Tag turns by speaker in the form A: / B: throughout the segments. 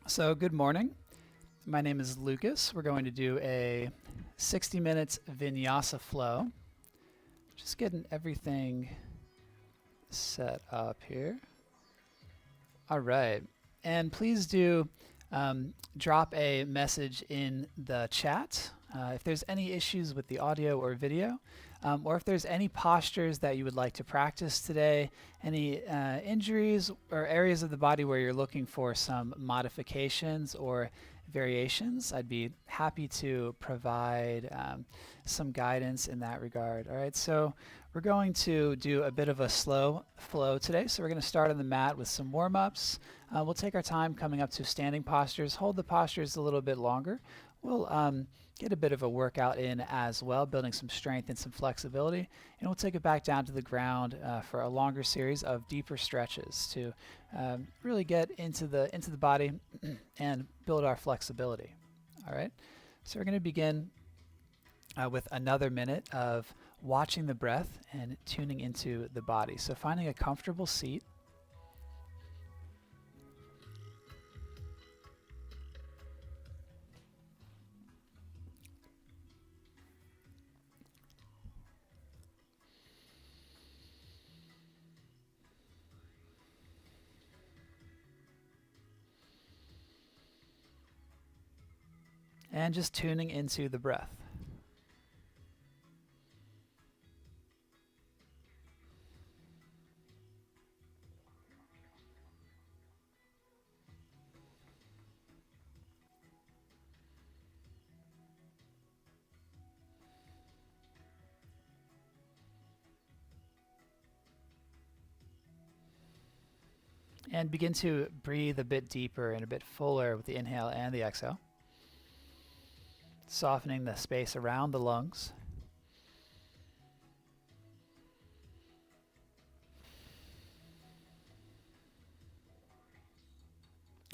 A: So good morning. My name is Lucas. We're going to do a 60 minutes vinyasa flow. Just getting everything set up here. All right. And please do drop a message in the chat if there's any issues with the audio or video, or if there's any postures that you would like to practice today, any injuries or areas of the body where you're looking for some modifications or variations. I'd be happy to provide some guidance in that regard. All right, so we're going to do a bit of a slow flow today. So we're going to start on the mat with some warm-ups. We'll take our time coming up to standing postures, hold the postures a little bit longer. We'll get a bit of a workout in as well, building some strength and some flexibility. And we'll take it back down to the ground for a longer series of deeper stretches to really get into the body and build our flexibility. All right, so we're going to begin with another minute of watching the breath and tuning into the body. So finding a comfortable seat. And just tuning into the breath. And begin to breathe a bit deeper and a bit fuller with the inhale and the exhale. Softening the space around the lungs.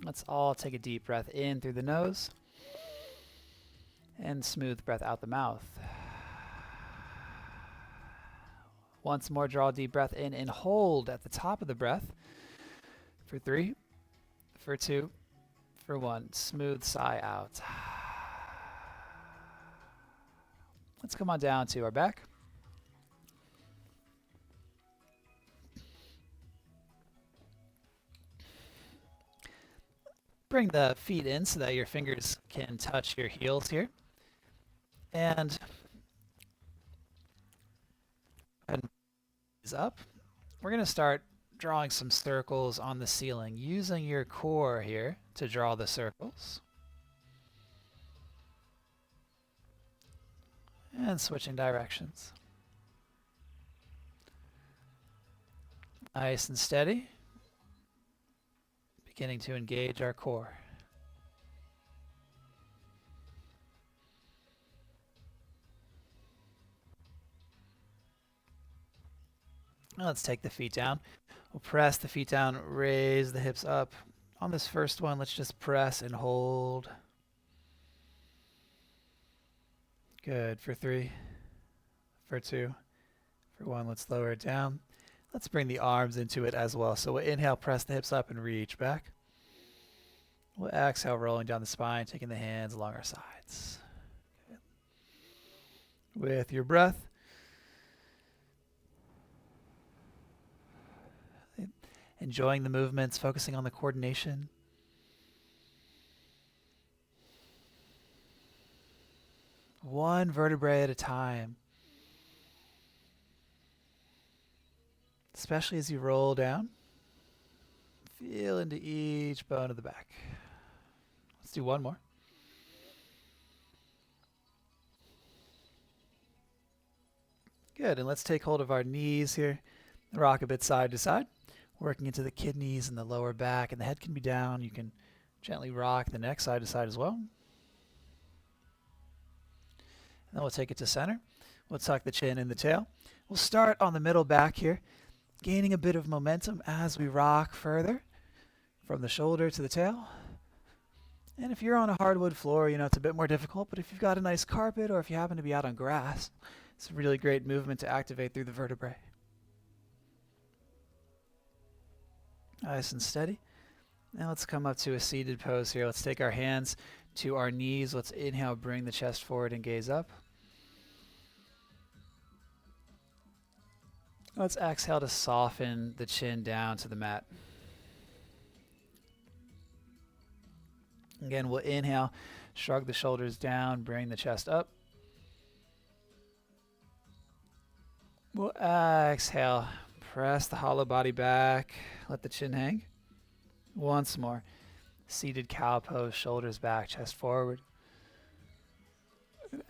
A: Let's all take a deep breath in through the nose and smooth breath out the mouth. Once more, draw a deep breath in and hold at the top of the breath for 3, for 2, for 1. Smooth sigh out. Let's come on down to our back. Bring the feet in so that your fingers can touch your heels here. And is up. We're going to start drawing some circles on the ceiling, using your core here to draw the circles. And switching directions. Nice and steady. Beginning to engage our core. Now let's take the feet down. We'll press the feet down, raise the hips up. On this first one, let's just press and hold. Good. For 3, for 2, for 1. Let's lower it down. Let's bring the arms into it as well. So we'll inhale, press the hips up and reach back. We'll exhale, rolling down the spine, taking the hands along our sides. Good. With your breath, enjoying the movements, focusing on the coordination. One vertebrae at a time. Especially as you roll down. Feel into each bone of the back. Let's do one more. Good, and let's take hold of our knees here. Rock a bit side to side. Working into the kidneys and the lower back, and the head can be down. You can gently rock the neck side to side as well. And then we'll take it to center. We'll tuck the chin in the tail. We'll start on the middle back here, gaining a bit of momentum as we rock further from the shoulder to the tail. And if you're on a hardwood floor, it's a bit more difficult, but if you've got a nice carpet or if you happen to be out on grass, it's a really great movement to activate through the vertebrae. Nice and steady. Now let's come up to a seated pose here. Let's take our hands to our knees. Let's inhale, bring the chest forward and gaze up. Let's exhale to soften the chin down to the mat. Again, we'll inhale, shrug the shoulders down, bring the chest up. We'll exhale, press the hollow body back, let the chin hang. Once more, seated cow pose, shoulders back, chest forward.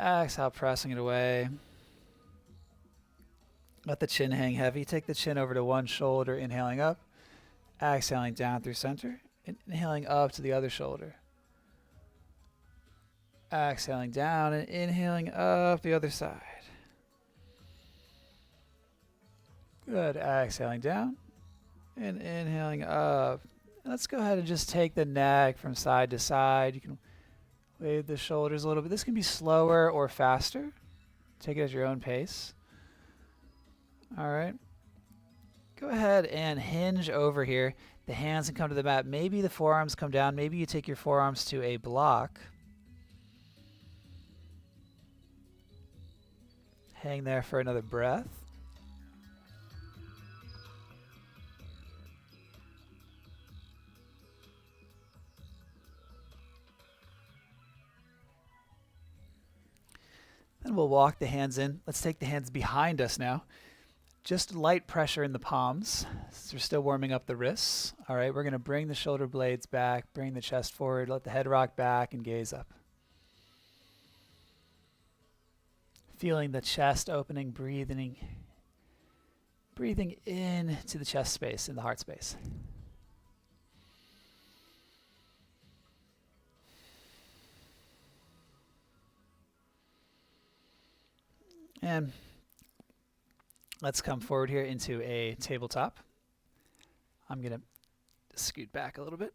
A: Exhale, pressing it away. Let the chin hang heavy. Take the chin over to one shoulder, inhaling up. Exhaling down through center, and inhaling up to the other shoulder. Exhaling down and inhaling up the other side. Good. Exhaling down and inhaling up. Let's go ahead and just take the neck from side to side. You can wave the shoulders a little bit. This can be slower or faster. Take it at your own pace. All right. Go ahead and hinge over here. The hands can come to the mat. Maybe the forearms come down. Maybe you take your forearms to a block. Hang there for another breath. Then we'll walk the hands in. Let's take the hands behind us now. Just light pressure in the palms. So we're still warming up the wrists. All right, we're going to bring the shoulder blades back, bring the chest forward, let the head rock back, and gaze up. Feeling the chest opening, breathing in to the chest space, in the heart space. And let's come forward here into a tabletop. I'm going to scoot back a little bit.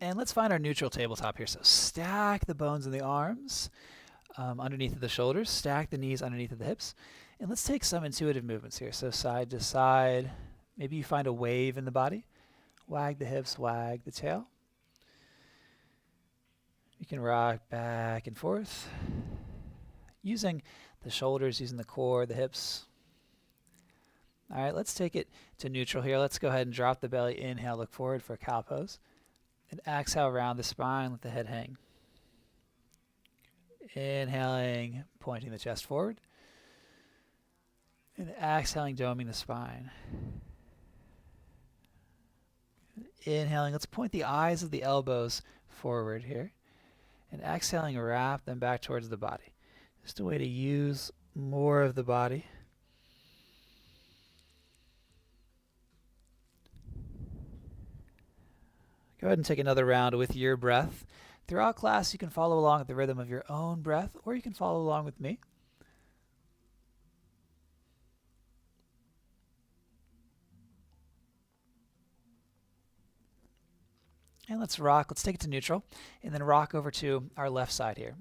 A: And let's find our neutral tabletop here. So stack the bones in the arms underneath of the shoulders. Stack the knees underneath of the hips. And let's take some intuitive movements here. So side to side. Maybe you find a wave in the body. Wag the hips, wag the tail. You can rock back and forth. Using the shoulders, using the core, the hips. All right, let's take it to neutral here. Let's go ahead and drop the belly. Inhale, look forward for a cow pose. And exhale, round the spine, let the head hang. Inhaling, pointing the chest forward. And exhaling, doming the spine. Inhaling, let's point the eyes of the elbows forward here. And exhaling, wrap them back towards the body. Just a way to use more of the body. Go ahead and take another round with your breath. Throughout class, you can follow along at the rhythm of your own breath, or you can follow along with me. And let's rock. Let's take it to neutral, and then rock over to our left side here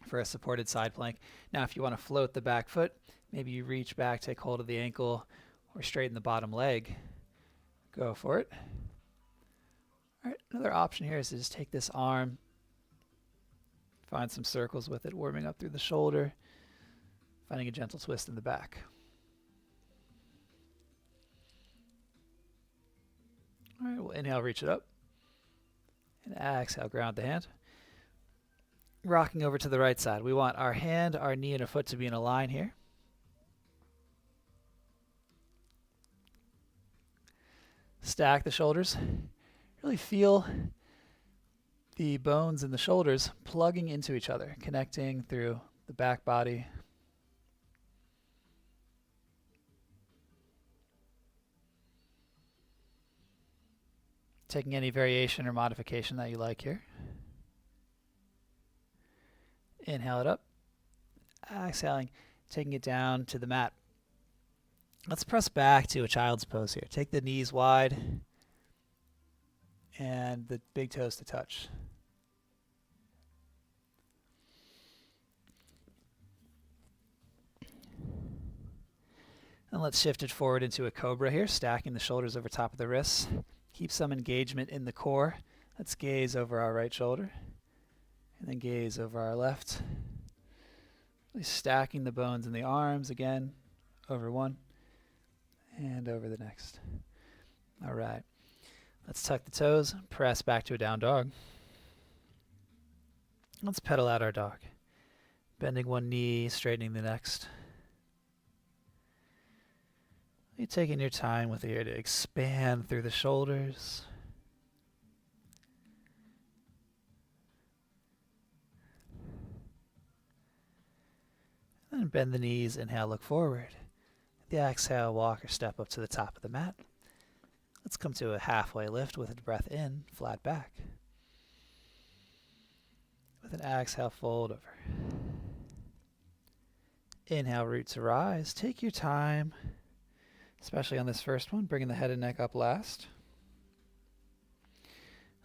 A: for a supported side plank. Now, if you want to float the back foot, maybe you reach back, take hold of the ankle, or straighten the bottom leg. Go for it. All right, another option here is to just take this arm, find some circles with it, warming up through the shoulder, finding a gentle twist in the back. All right, we'll inhale, reach it up, and exhale, ground the hand. Rocking over to the right side. We want our hand, our knee, and our foot to be in a line here. Stack the shoulders. Really feel the bones in the shoulders plugging into each other, connecting through the back body. Taking any variation or modification that you like here. Inhale it up. Exhaling, taking it down to the mat. Let's press back to a child's pose here. Take the knees wide and the big toes to touch. And let's shift it forward into a cobra here, stacking the shoulders over top of the wrists. Keep some engagement in the core. Let's gaze over our right shoulder and then gaze over our left. Really stacking the bones in the arms again, over one and over the next. All right. Let's tuck the toes, press back to a down dog. Let's pedal out our dog. Bending one knee, straightening the next. You're taking your time with here to expand through the shoulders. And bend the knees, inhale, look forward. The exhale, walk or step up to the top of the mat. Let's come to a halfway lift with a breath in, flat back. With an exhale, fold over. Inhale, root to rise. Take your time, especially on this first one, bringing the head and neck up last.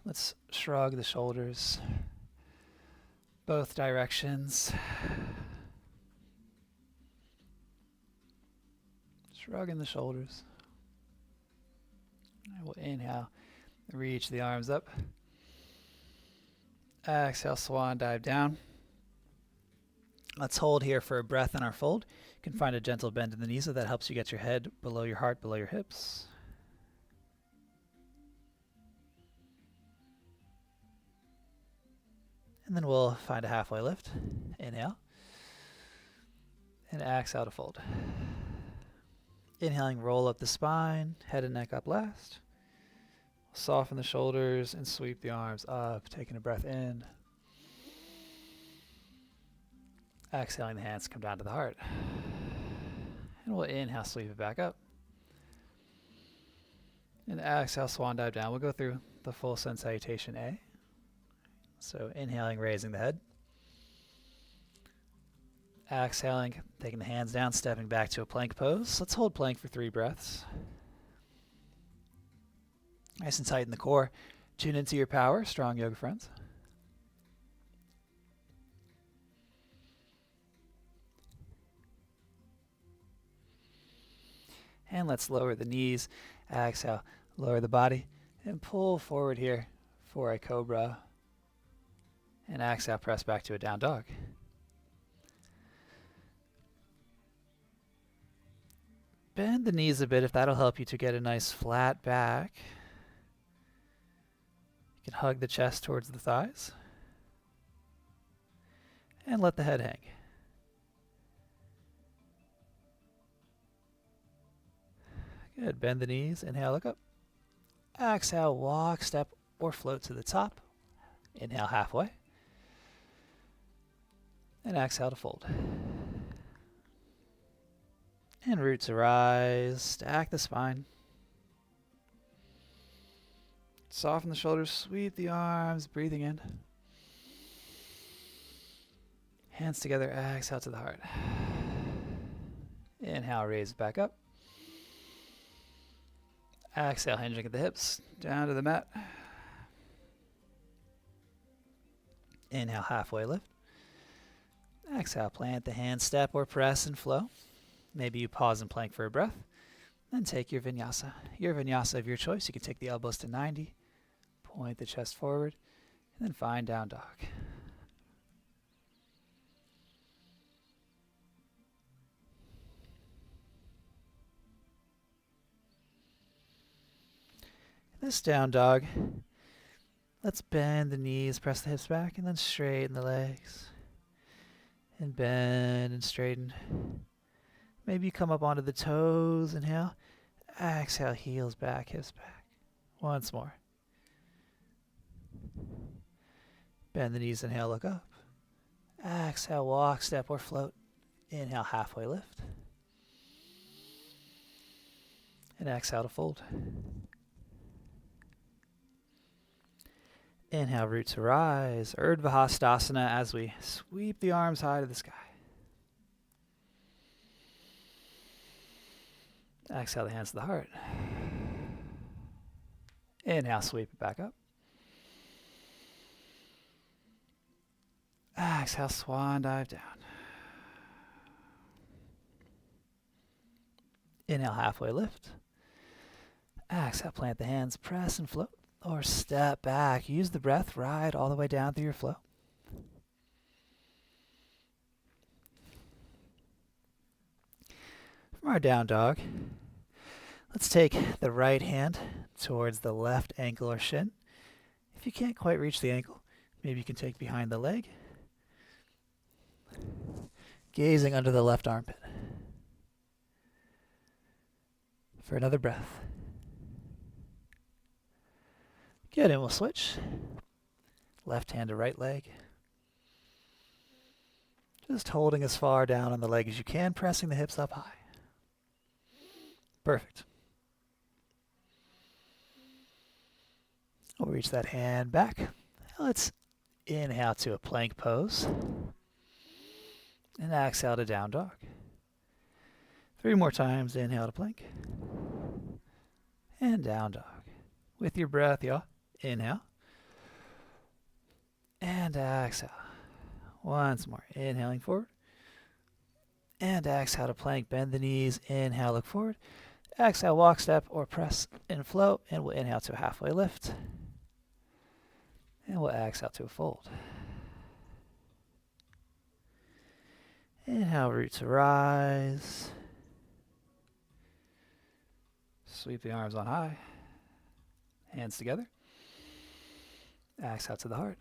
A: Let's shrug the shoulders, both directions. Shrugging the shoulders. I will inhale, reach the arms up. Exhale, swan dive down. Let's hold here for a breath in our fold. You can find a gentle bend in the knees, so that helps you get your head below your heart, below your hips. And then we'll find a halfway lift. Inhale. And exhale to fold. Inhaling, roll up the spine, head and neck up last. Soften the shoulders and sweep the arms up, taking a breath in. Exhaling, the hands come down to the heart. And we'll inhale, sweep it back up. And exhale, swan dive down. We'll go through the full sun salutation A. So inhaling, raising the head. Exhaling, taking the hands down, stepping back to a plank pose. Let's hold plank for 3 breaths. Nice and tight in the core. Tune into your power, strong yoga friends. And let's lower the knees. Exhale, lower the body, and pull forward here for a cobra. And exhale, press back to a down dog. Bend the knees a bit if that'll help you to get a nice flat back. You can hug the chest towards the thighs. And let the head hang. Good. Bend the knees. Inhale, look up. Exhale, walk, step, or float to the top. Inhale, halfway. And exhale to fold. And root to rise. Stack the spine. Soften the shoulders, sweep the arms, breathing in. Hands together, exhale to the heart. Inhale, raise it back up. Exhale, hinging at the hips, down to the mat. Inhale, halfway lift. Exhale, plant the hand, step or press and flow. Maybe you pause and plank for a breath. Then take your vinyasa. Your vinyasa of your choice. You can take the elbows to 90, point the chest forward, and then find down dog. This down dog, let's bend the knees, press the hips back, and then straighten the legs. And bend and straighten. Maybe you come up onto the toes, inhale. Exhale, heels back, hips back. Once more. Bend the knees, inhale, look up. Exhale, walk, step, or float. Inhale, halfway lift. And exhale to fold. Inhale, root to rise. Urdhva Hastasana as we sweep the arms high to the sky. Exhale the hands to the heart. Inhale, sweep it back up. Exhale, swan dive down. Inhale, halfway lift. Exhale, plant the hands, press and float, or step back. Use the breath, ride all the way down through your flow. From our down dog, let's take the right hand towards the left ankle or shin. If you can't quite reach the ankle, maybe you can take behind the leg, gazing under the left armpit. For another breath. Good, and we'll switch. Left hand to right leg. Just holding as far down on the leg as you can, pressing the hips up high. Perfect. We'll reach that hand back. Let's inhale to a plank pose. And exhale to down dog. 3 more times. Inhale to plank. And down dog. With your breath, y'all. Inhale. And exhale. Once more. Inhaling forward. And exhale to plank. Bend the knees. Inhale, look forward. Exhale, walk, step, or press and float. And we'll inhale to a halfway lift. And we'll exhale to a fold. Inhale, root to rise. Sweep the arms on high. Hands together. Exhale to the heart.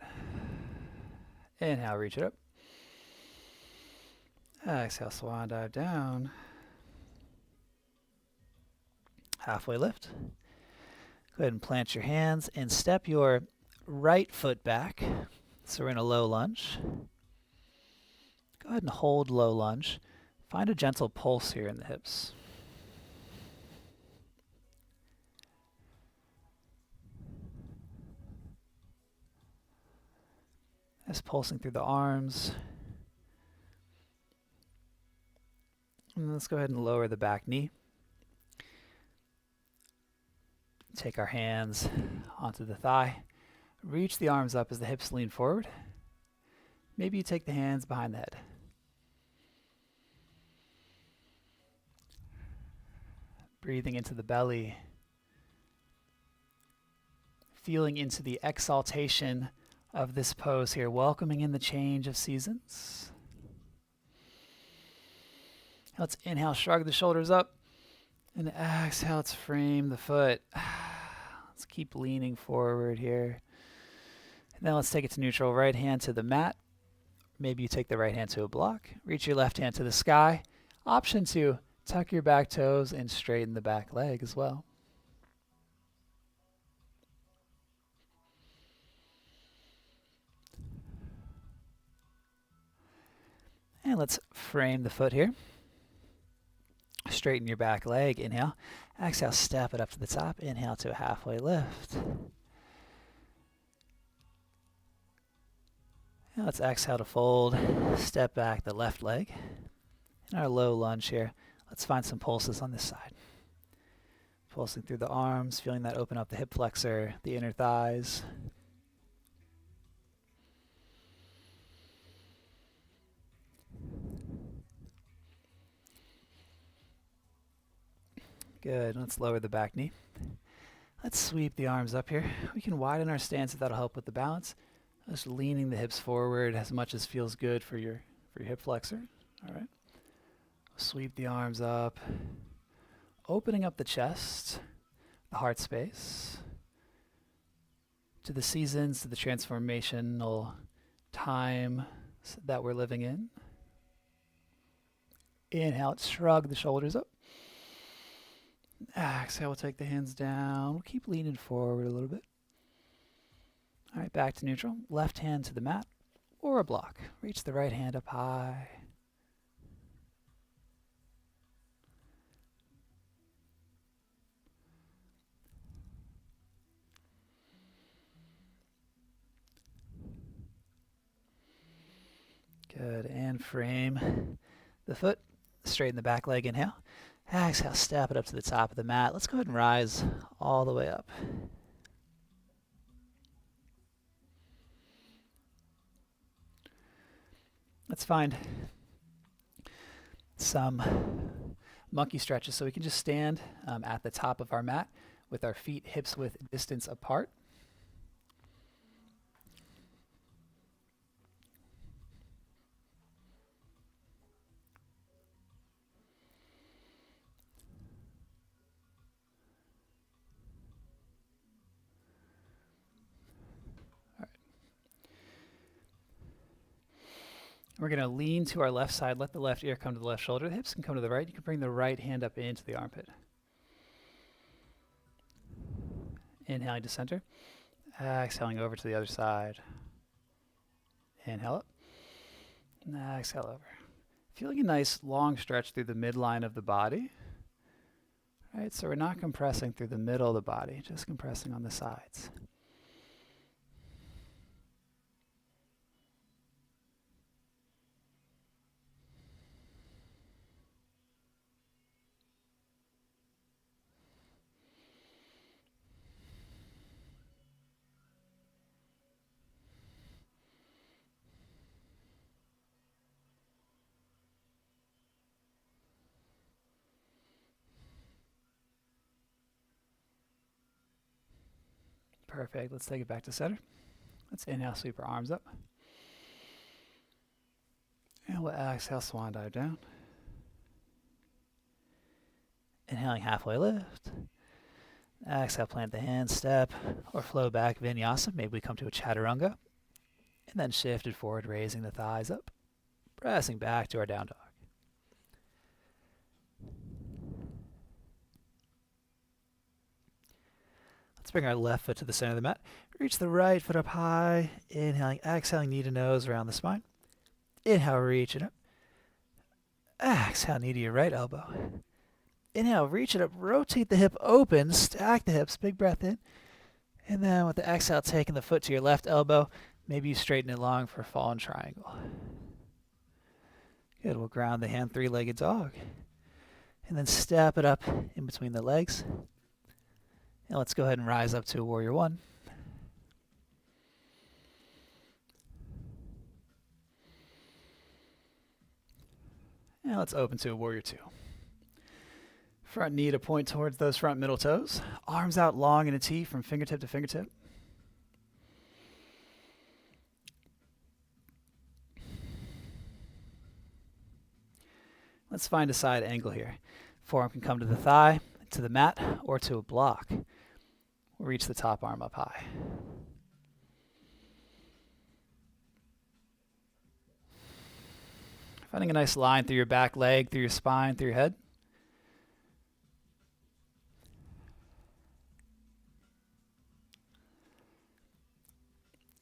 A: Inhale, reach it up. Exhale, swan dive down. Halfway lift. Go ahead and plant your hands and step your right foot back. So we're in a low lunge. Go ahead and hold low lunge. Find a gentle pulse here in the hips. Just pulsing through the arms. And let's go ahead and lower the back knee. Take our hands onto the thigh. Reach the arms up as the hips lean forward. Maybe you take the hands behind the head. Breathing into the belly. Feeling into the exaltation of this pose here, welcoming in the change of seasons. Let's inhale, shrug the shoulders up, and exhale, let's frame the foot. Let's keep leaning forward here. And then let's take it to neutral. Right hand to the mat. Maybe you take the right hand to a block. Reach your left hand to the sky. Option 2, tuck your back toes and straighten the back leg as well. And let's frame the foot here. Straighten your back leg. Inhale. Exhale, step it up to the top. Inhale to a halfway lift. And let's exhale to fold. Step back the left leg. In our low lunge here, let's find some pulses on this side. Pulsing through the arms, feeling that open up the hip flexor, the inner thighs. Good. Let's lower the back knee. Let's sweep the arms up here. We can widen our stance if that'll help with the balance. Just leaning the hips forward as much as feels good for your hip flexor. All right. Sweep the arms up. Opening up the chest, the heart space, to the seasons, to the transformational time that we're living in. Inhale, shrug the shoulders up. Exhale, we'll take the hands down. We'll keep leaning forward a little bit. All right, back to neutral. Left hand to the mat or a block. Reach the right hand up high. Good, and frame the foot. Straighten the back leg, inhale. Exhale, step it up to the top of the mat. Let's go ahead and rise all the way up. Let's find some monkey stretches. So we can just stand at the top of our mat with our feet hips width distance apart. We're going to lean to our left side. Let the left ear come to the left shoulder. The hips can come to the right. You can bring the right hand up into the armpit. Inhaling to center. Exhaling over to the other side. Inhale up. Exhale over. Feeling a nice long stretch through the midline of the body. All right, so we're not compressing through the middle of the body, just compressing on the sides. Perfect. Let's take it back to center. Let's inhale, sweep our arms up. And we'll exhale, swan dive down. Inhaling, halfway lift. Exhale, plant the hands, step, or flow back, vinyasa. Maybe we come to a chaturanga. And then shifted forward, raising the thighs up. Pressing back to our down dog. Let's bring our left foot to the center of the mat. Reach the right foot up high. Inhaling, exhaling, knee to nose around the spine. Inhale, reach it up. Exhale, knee to your right elbow. Inhale, reach it up, rotate the hip open, stack the hips, big breath in. And then with the exhale, taking the foot to your left elbow, maybe you straighten it long for a fallen triangle. Good, we'll ground the hand, three-legged dog. And then step it up in between the legs. And let's go ahead and rise up to a warrior one. And let's open to a warrior two. Front knee to point towards those front middle toes. Arms out long in a T from fingertip to fingertip. Let's find a side angle here. Forearm can come to the thigh, to the mat, or to a block. We'll reach the top arm up high. Finding a nice line through your back leg, through your spine, through your head.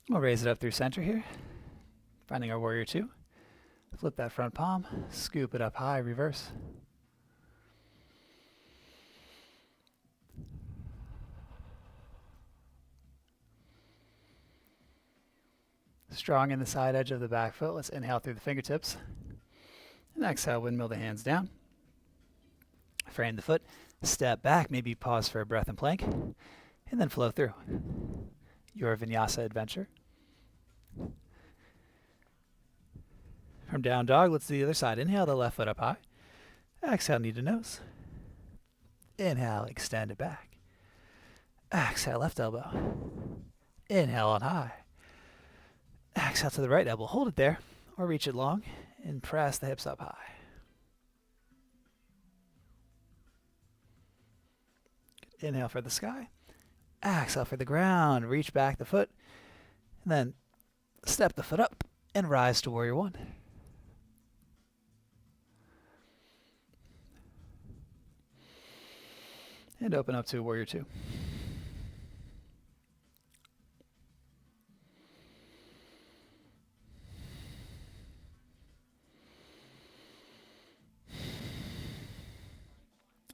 A: We'll raise it up through center here. Finding our warrior two. Flip that front palm, scoop it up high, reverse. Strong in the side edge of the back foot. Let's inhale through the fingertips. And exhale, windmill the hands down. Frame the foot, step back, maybe pause for a breath and plank, and then flow through your vinyasa adventure. From down dog, let's do the other side. Inhale the left foot up high. Exhale, knee to nose. Inhale, extend it back. Exhale, left elbow. Inhale on high. Exhale to the right elbow. Hold it there, or reach it long, and press the hips up high. Inhale for the sky. Exhale for the ground. Reach back the foot, and then step the foot up and rise to warrior one. And open up to warrior two.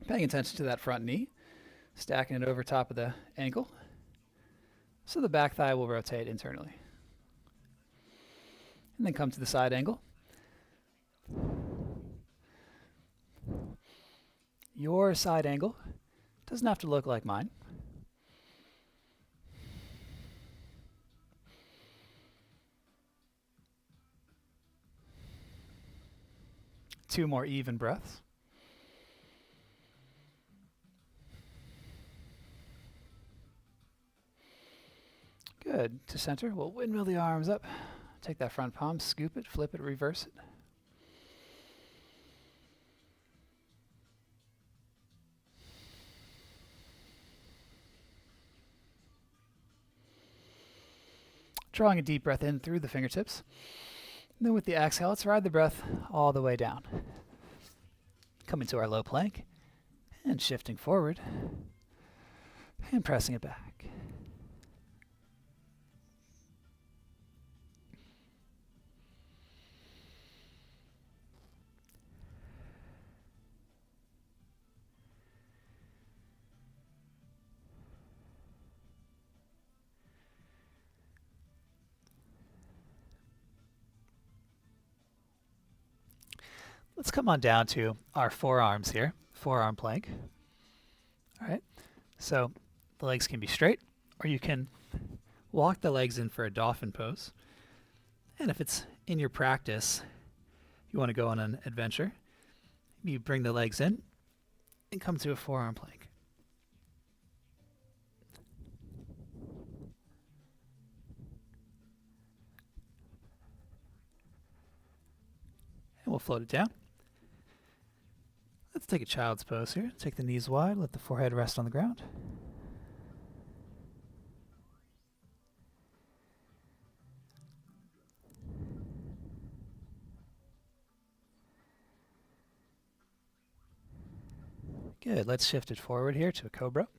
A: Paying attention to that front knee, stacking it over top of the ankle, so the back thigh will rotate internally. And then come to the side angle. Your side angle doesn't have to look like mine. Two more even breaths. Good. To center, we'll windmill the arms up. Take that front palm, scoop it, flip it, reverse it. Drawing a deep breath in through the fingertips. And then with the exhale, let's ride the breath all the way down. Coming to our low plank and shifting forward and pressing it back. Let's come on down to our forearms here, forearm plank. All right, so the legs can be straight, or you can walk the legs in for a dolphin pose. And if it's in your practice, you want to go on an adventure, you bring the legs in and come to a forearm plank. And we'll float it down. Let's take a child's pose here. Take the knees wide, let the forehead rest on the ground. Good, let's shift it forward here to a cobra.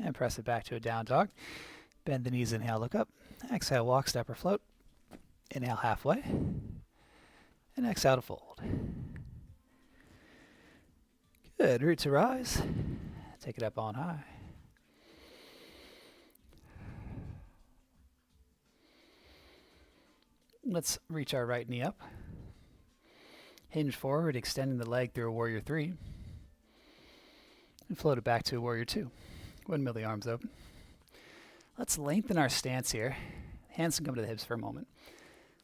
A: And press it back to a down dog. Bend the knees, inhale, look up. Exhale, walk, step, or float. Inhale halfway. And exhale to fold. Good, root to rise. Take it up on high. Let's reach our right knee up. Hinge forward, extending the leg through a warrior 3. And float it back to a warrior 2. Windmill the arms open. Let's lengthen our stance here. Hands can come to the hips for a moment.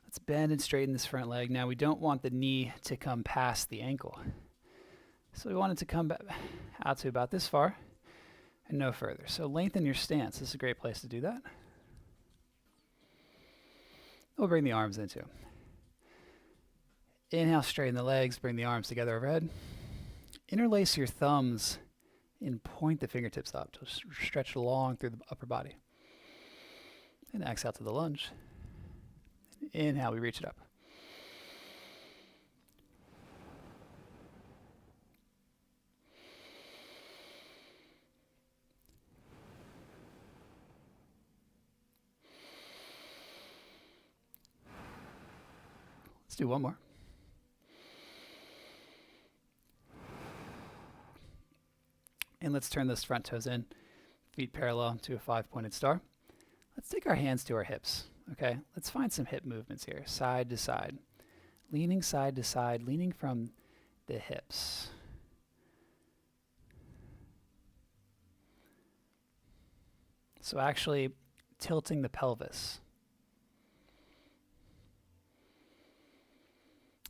A: Let's bend and straighten this front leg. Now we don't want the knee to come past the ankle. So we want it to come back out to about this far and no further. So lengthen your stance. This is a great place to do that. We'll bring the arms into. Inhale, straighten the legs, bring the arms together overhead. Interlace your thumbs and point the fingertips up to stretch along through the upper body. And exhale to the lunge. Inhale, we reach it up. Let's do one more. And let's turn those front toes in, feet parallel to a 5-pointed star. Let's take our hands to our hips, okay? Let's find some hip movements here, side to side. Leaning side to side, leaning from the hips. So actually tilting the pelvis.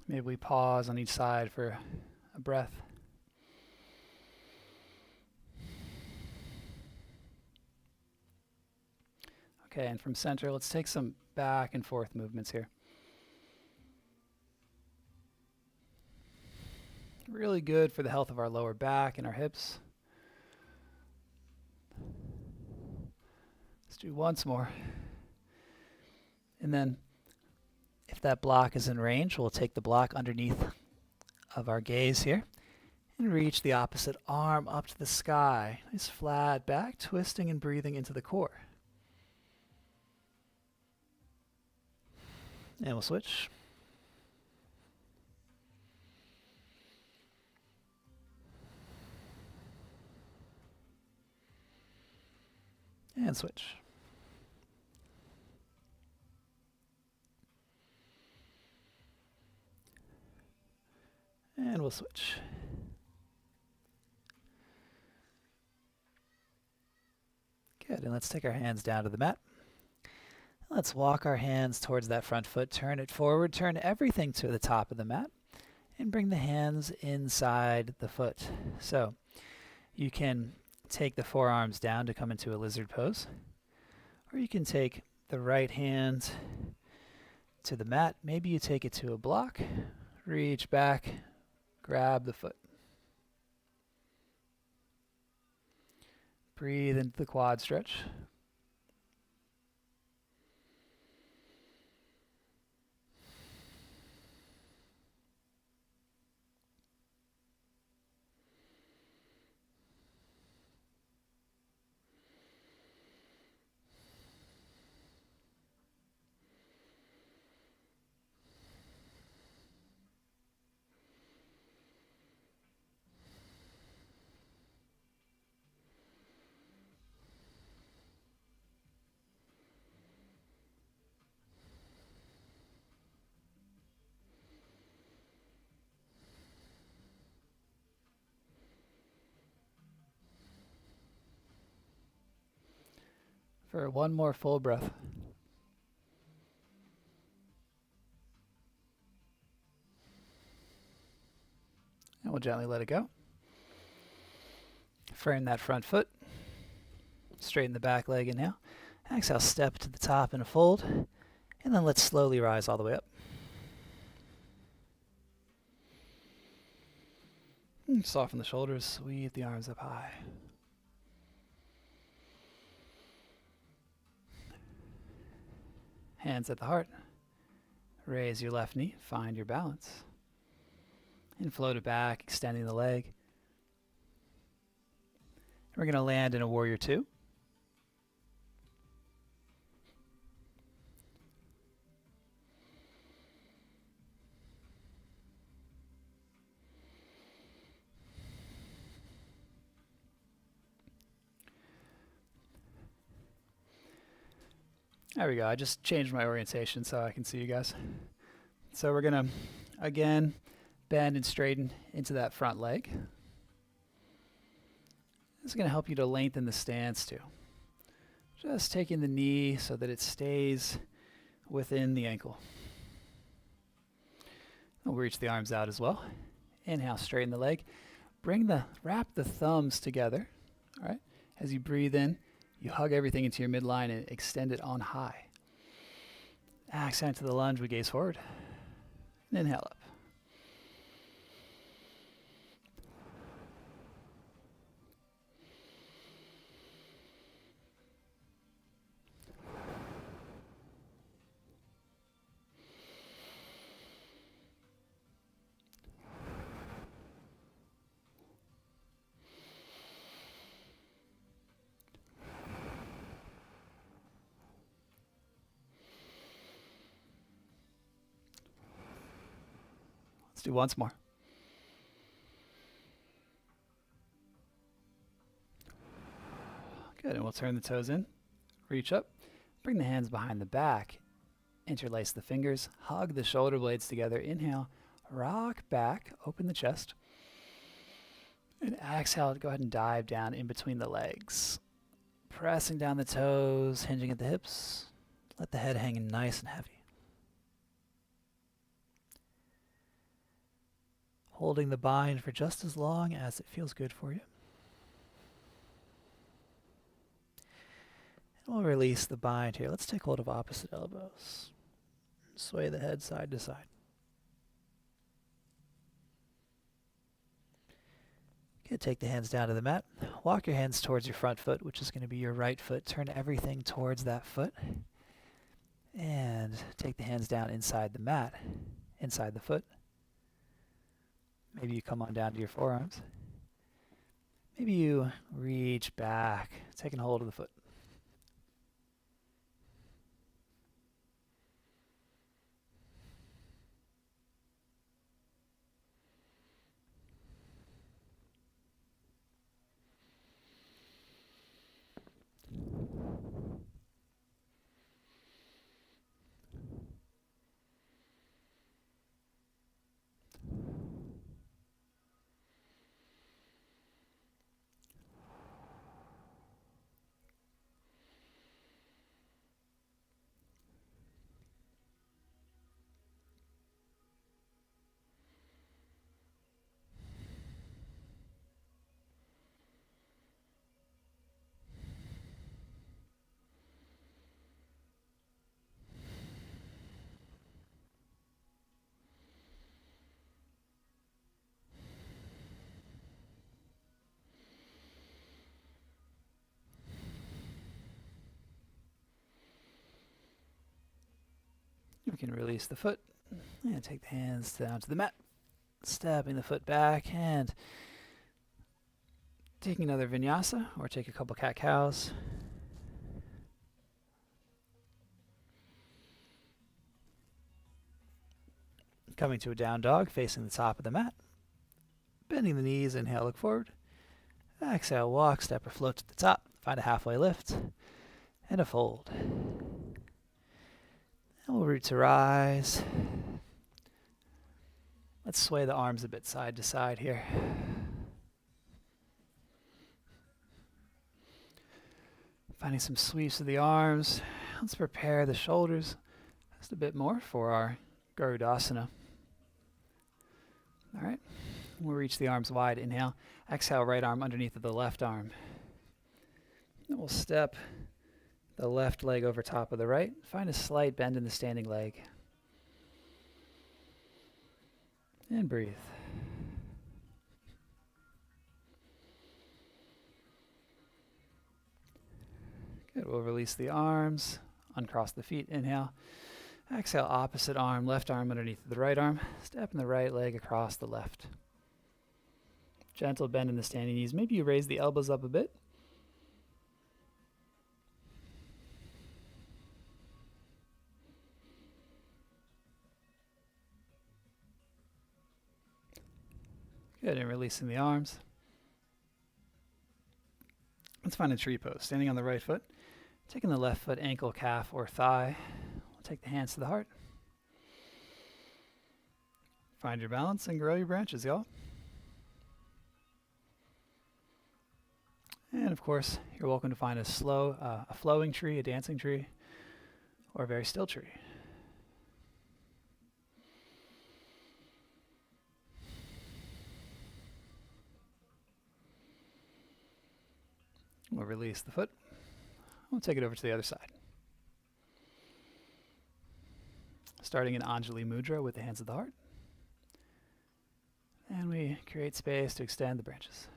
A: Maybe we pause on each side for a breath. Okay, and from center, let's take some back and forth movements here. Really good for the health of our lower back and our hips. Let's do once more. And then, if that block is in range, we'll take the block underneath of our gaze here and reach the opposite arm up to the sky. Nice flat back, twisting and breathing into the core. And we'll switch. And switch. And we'll switch. Good, and let's take our hands down to the mat. Let's walk our hands towards that front foot, turn it forward, turn everything to the top of the mat, and bring the hands inside the foot. So you can take the forearms down to come into a lizard pose. Or you can take the right hand to the mat. Maybe you take it to a block, reach back, grab the foot. Breathe into the quad stretch. For one more full breath. And we'll gently let it go. Frame that front foot. Straighten the back leg, inhale. Exhale, step to the top in a fold. And then let's slowly rise all the way up. Soften the shoulders, sweep the arms up high. Hands at the heart. Raise your left knee, find your balance. And float it back, extending the leg. We're going to land in a warrior two. There we go. I just changed my orientation so I can see you guys. So we're going to, again, bend and straighten into that front leg. This is going to help you to lengthen the stance too. Just taking the knee so that it stays within the ankle. We'll reach the arms out as well. Inhale, straighten the leg. Wrap the thumbs together. All right. As you breathe in, you hug everything into your midline and extend it on high. Exhale to the lunge, we gaze forward. And inhale up. Let's do once more. Good, and we'll turn the toes in. Reach up. Bring the hands behind the back. Interlace the fingers. Hug the shoulder blades together. Inhale. Rock back. Open the chest. And exhale. Go ahead and dive down in between the legs. Pressing down the toes. Hinging at the hips. Let the head hang in nice and heavy. Holding the bind for just as long as it feels good for you. And we'll release the bind here. Let's take hold of opposite elbows. Sway the head side to side. Okay, take the hands down to the mat. Walk your hands towards your front foot, which is going to be your right foot. Turn everything towards that foot. And take the hands down inside the mat, inside the foot. Maybe you come on down to your forearms. Maybe you reach back, taking hold of the foot. We can release the foot and take the hands down to the mat, stepping the foot back and taking another vinyasa, or take a couple cat-cows. Coming to a down dog, facing the top of the mat. Bending the knees, inhale, look forward. Exhale, walk, step or float to the top. Find a halfway lift and a fold. And we'll root to rise. Let's sway the arms a bit side to side here. Finding some sweeps of the arms. Let's prepare the shoulders just a bit more for our Garudasana. All right, we'll reach the arms wide. Inhale. Exhale, right arm underneath of the left arm. Then we'll step the left leg over top of the right. Find a slight bend in the standing leg. And breathe. Good, we'll release the arms, uncross the feet, inhale. Exhale, opposite arm, left arm underneath the right arm. Stepping the right leg across the left. Gentle bend in the standing knees. Maybe you raise the elbows up a bit. Good, and releasing the arms. Let's find a tree pose. Standing on the right foot, taking the left foot, ankle, calf, or thigh. We'll take the hands to the heart. Find your balance and grow your branches, y'all. And of course, you're welcome to find a flowing tree, a dancing tree, or a very still tree. We'll release the foot. We'll take it over to the other side. Starting in Anjali Mudra with the hands at the heart. And we create space to extend the branches.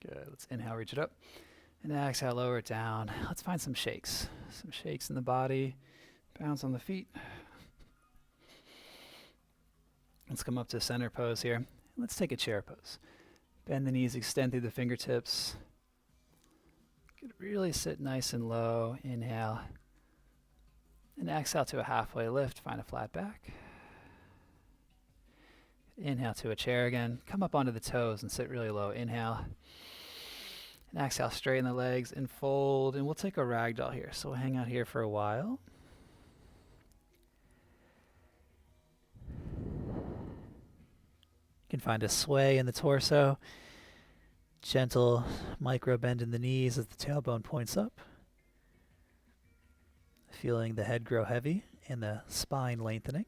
A: Good. Let's inhale, reach it up. And exhale, lower it down. Let's find some shakes. Some shakes in the body. Bounce on the feet. Let's come up to center pose here. Let's take a chair pose. Bend the knees, extend through the fingertips. Good, really sit nice and low. Inhale. And exhale to a halfway lift. Find a flat back. Inhale to a chair again. Come up onto the toes and sit really low. Inhale. And exhale, straighten the legs and fold. And we'll take a ragdoll here. So we'll hang out here for a while. You can find a sway in the torso. Gentle micro bend in the knees as the tailbone points up. Feeling the head grow heavy and the spine lengthening.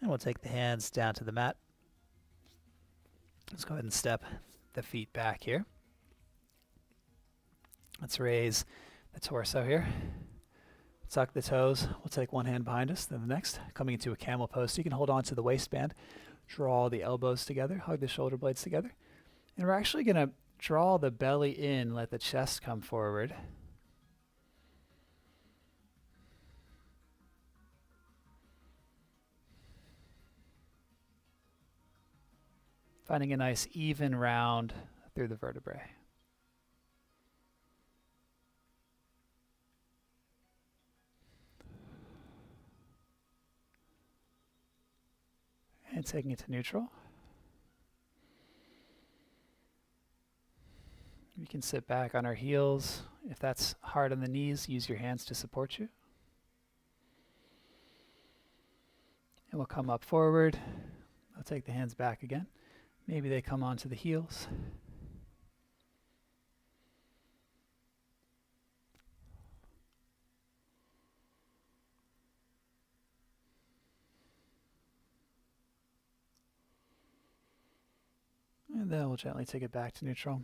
A: And we'll take the hands down to the mat. Let's go ahead and step the feet back here. Let's raise the torso here. Tuck the toes. We'll take one hand behind us, then the next. Coming into a camel pose. So you can hold on to the waistband. Draw the elbows together. Hug the shoulder blades together. And we're actually going to draw the belly in. Let the chest come forward. Finding a nice even round through the vertebrae. And taking it to neutral. We can sit back on our heels. If that's hard on the knees, use your hands to support you. And we'll come up forward. I'll take the hands back again. Maybe they come onto the heels. And then we'll gently take it back to neutral.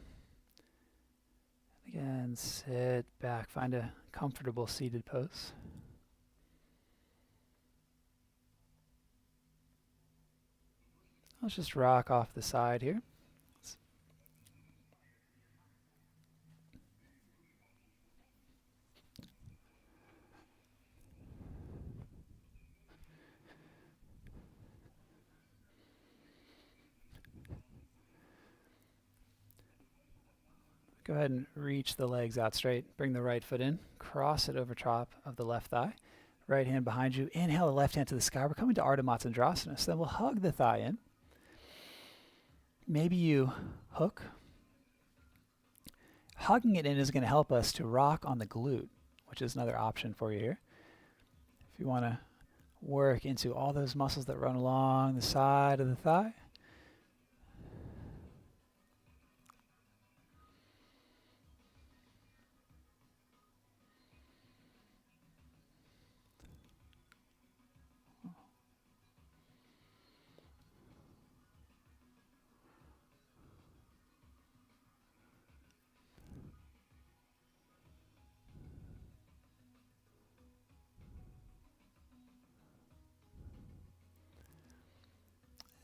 A: Again, sit back, find a comfortable seated pose. Let's just rock off the side here. Go ahead and reach the legs out straight. Bring the right foot in. Cross it over top of the left thigh. Right hand behind you. Inhale the left hand to the sky. We're coming to Ardha Matsyendrasana. So then we'll hug the thigh in. Maybe you hook. Hugging it in is going to help us to rock on the glute, which is another option for you here. If you want to work into all those muscles that run along the side of the thigh.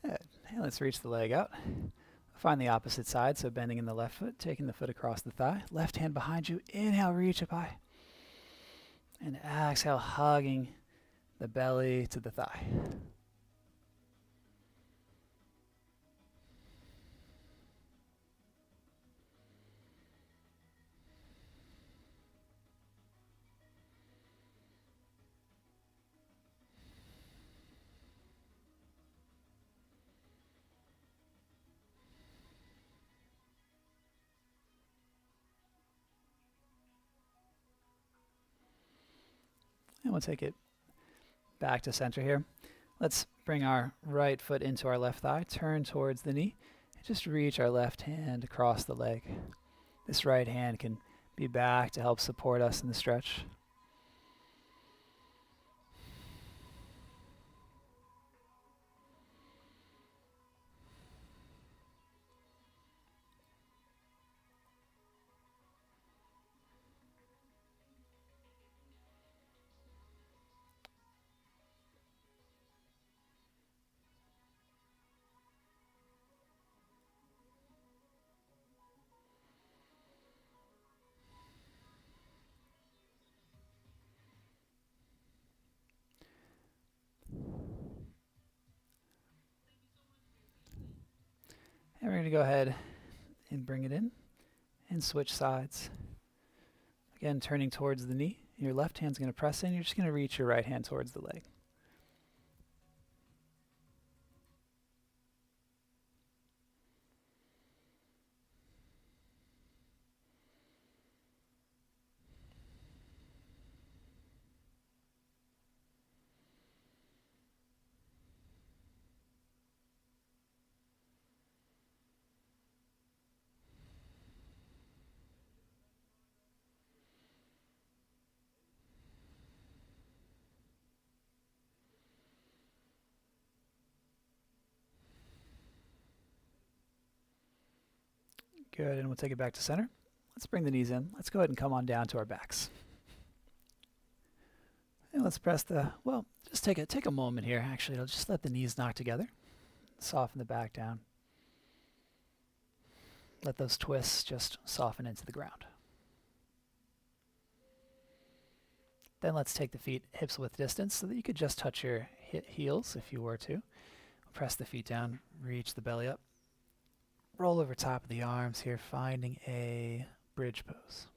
A: Good. Hey, let's reach the leg out. Find the opposite side, so bending in the left foot, taking the foot across the thigh. Left hand behind you. Inhale, reach up high. And exhale, hugging the belly to the thigh. And we'll take it back to center here. Let's bring our right foot into our left thigh, turn towards the knee, and just reach our left hand across the leg. This right hand can be back to help support us in the stretch. And we're going to go ahead and bring it in and switch sides. Again, turning towards the knee. Your left hand's going to press in. You're just going to reach your right hand towards the leg. Good, and we'll take it back to center. Let's bring the knees in. Let's go ahead and come on down to our backs. And let's press just take a moment here. Actually, it'll just let the knees knock together. Soften the back down. Let those twists just soften into the ground. Then let's take the feet hips width distance so that you could just touch your heels if you were to. Press the feet down, reach the belly up. Roll over top of the arms here, finding a bridge pose.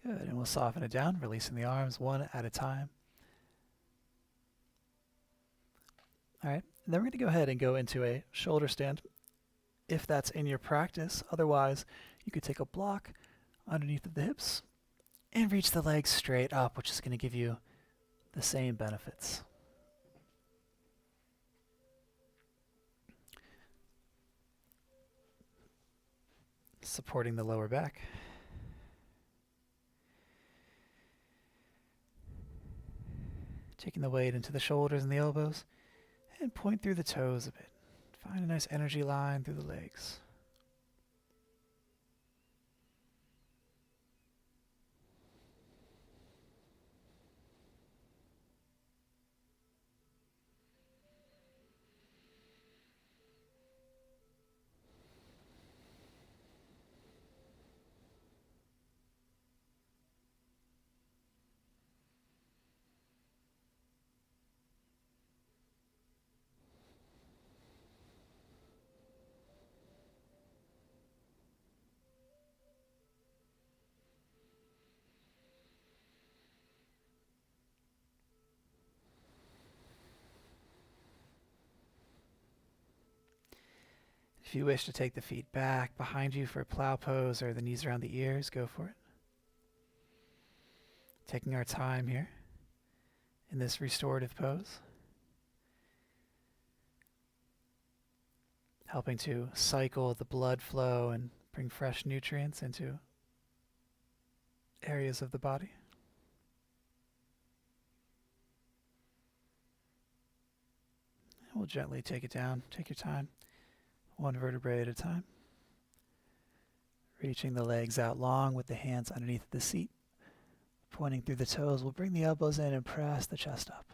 A: Good, and we'll soften it down, releasing the arms one at a time. All right, and then we're going to go ahead and go into a shoulder stand if that's in your practice. Otherwise, you could take a block underneath of the hips and reach the legs straight up, which is going to give you the same benefits. supporting the lower back. Taking the weight into the shoulders and the elbows, and point through the toes a bit. Find a nice energy line through the legs. If you wish to take the feet back behind you for a plow pose or the knees around the ears, go for it. Taking our time here in this restorative pose. Helping to cycle the blood flow and bring fresh nutrients into areas of the body. And we'll gently take it down. Take your time. One vertebrae at a time. Reaching the legs out long with the hands underneath the seat. Pointing through the toes. We'll bring the elbows in and press the chest up.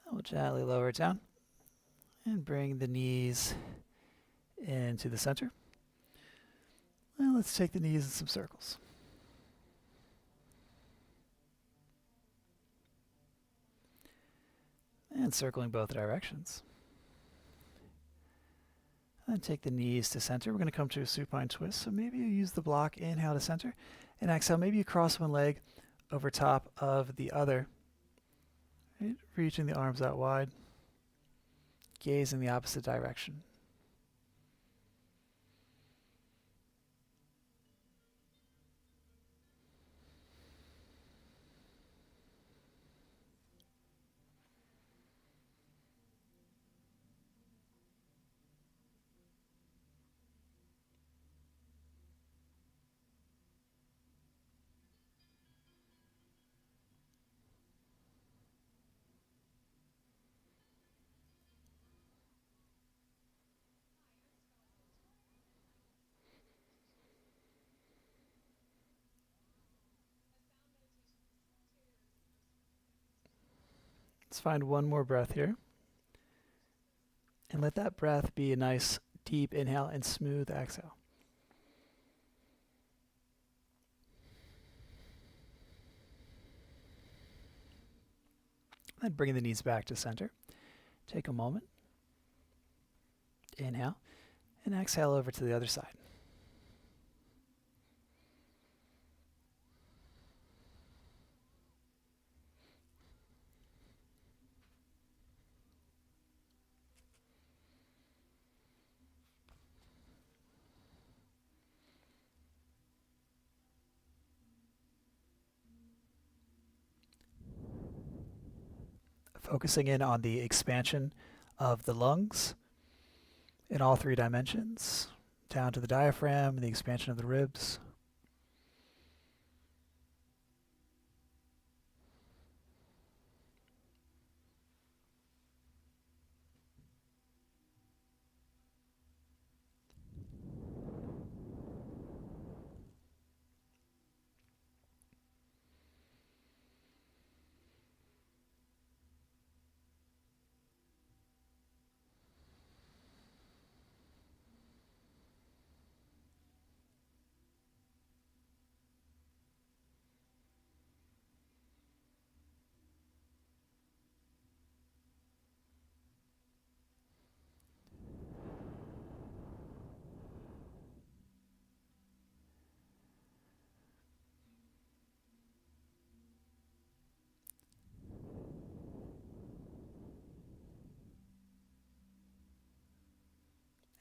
A: We'll gently lower it down and bring the knees into the center. And let's take the knees in some circles. And circling both directions. And take the knees to center. We're going to come to a supine twist. So maybe you use the block, inhale to center, and exhale. Maybe you cross one leg over top of the other. Right? Reaching the arms out wide. Gaze in the opposite direction. Let's find one more breath here. And let that breath be a nice deep inhale and smooth exhale. Then bringing the knees back to center. Take a moment. Inhale. And exhale over to the other side. Focusing in on the expansion of the lungs in all three dimensions, down to the diaphragm, the expansion of the ribs.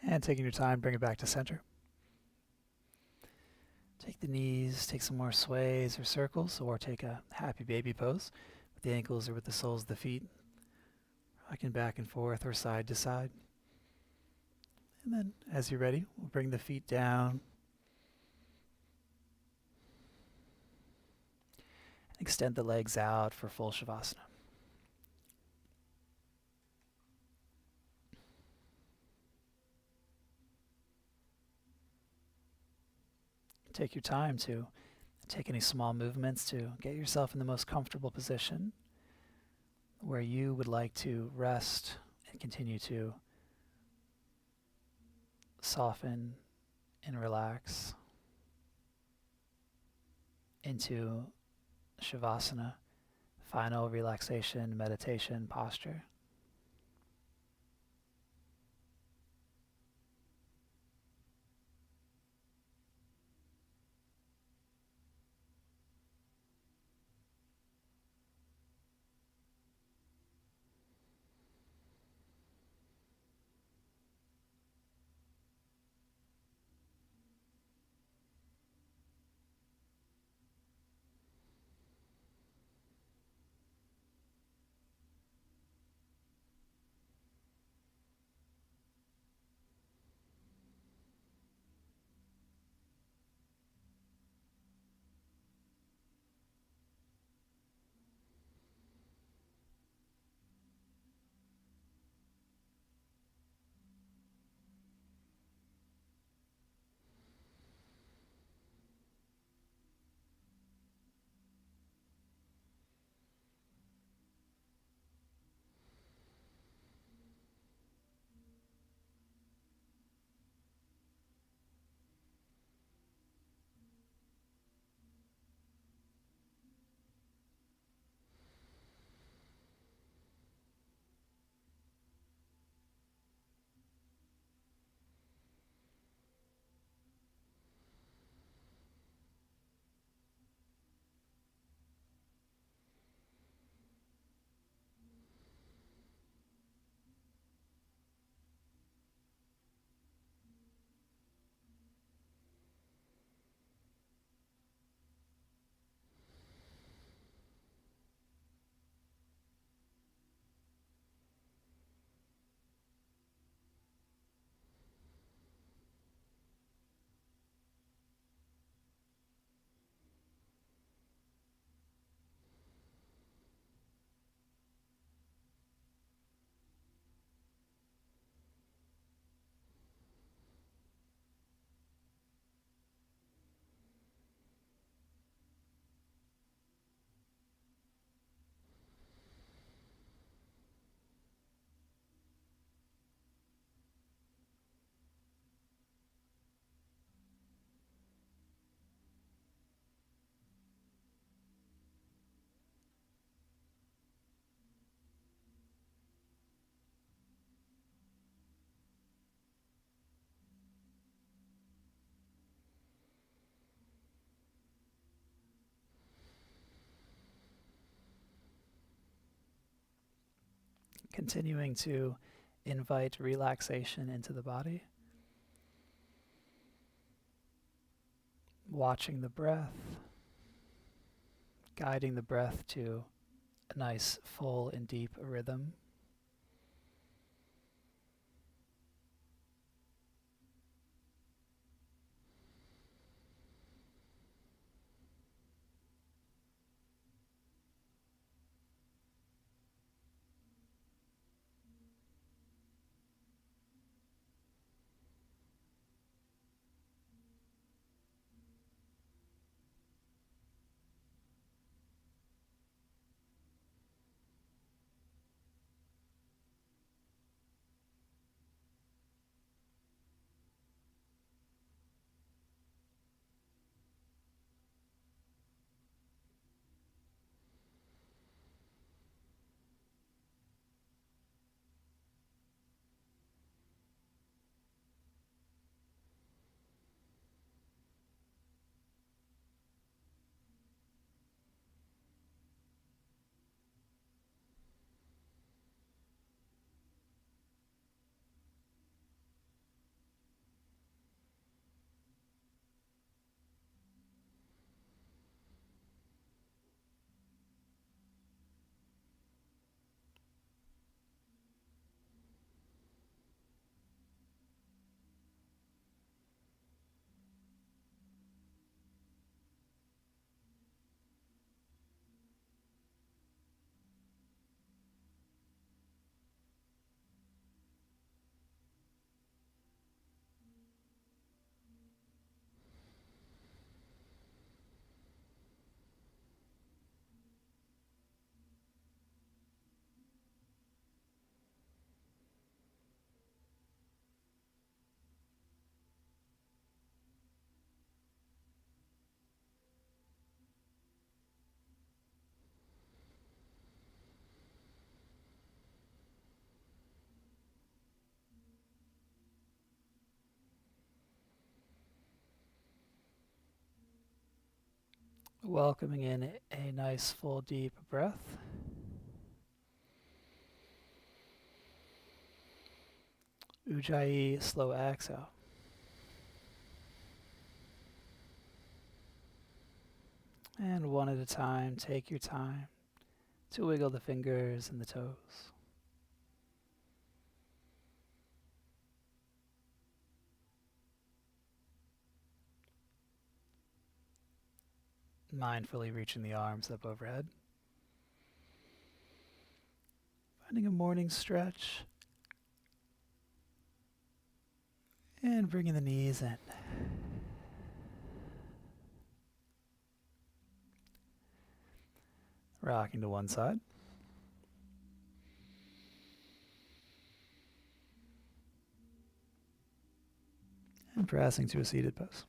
A: And taking your time, bring it back to center. the knees, take some more sways or circles, or take a happy baby pose with the ankles or with the soles of the feet, rocking back and forth or side to side. And then, as you're ready, we'll bring the feet down. Extend the legs out for full Shavasana. Take your time to take any small movements to get yourself in the most comfortable position where you would like to rest and continue to soften and relax into Shavasana, final relaxation, meditation posture. Continuing to invite relaxation into the body. Watching the breath, guiding the breath to a nice, full and deep rhythm. Welcoming in a nice full deep breath. Ujjayi, slow exhale. And one at a time, take your time to wiggle the fingers and the toes. Mindfully reaching the arms up overhead. Finding a morning stretch. And bringing the knees in. Rocking to one side. And pressing to a seated pose.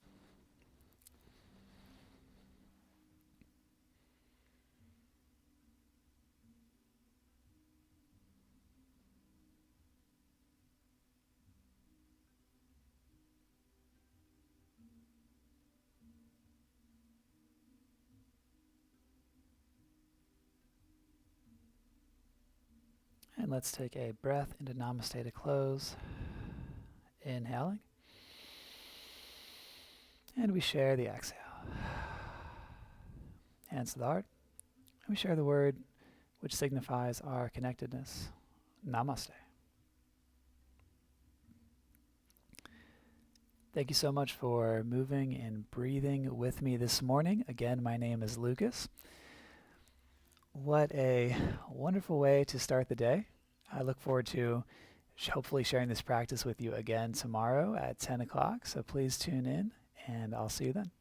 A: And let's take a breath into Namaste to close. Inhaling. And we share the exhale. Hands to the heart. And we share the word which signifies our connectedness. Namaste. Thank you so much for moving and breathing with me this morning. Again, my name is Lucas. What a wonderful way to start the day. I look forward to hopefully sharing this practice with you again tomorrow at 10 o'clock. So please tune in, and I'll see you then.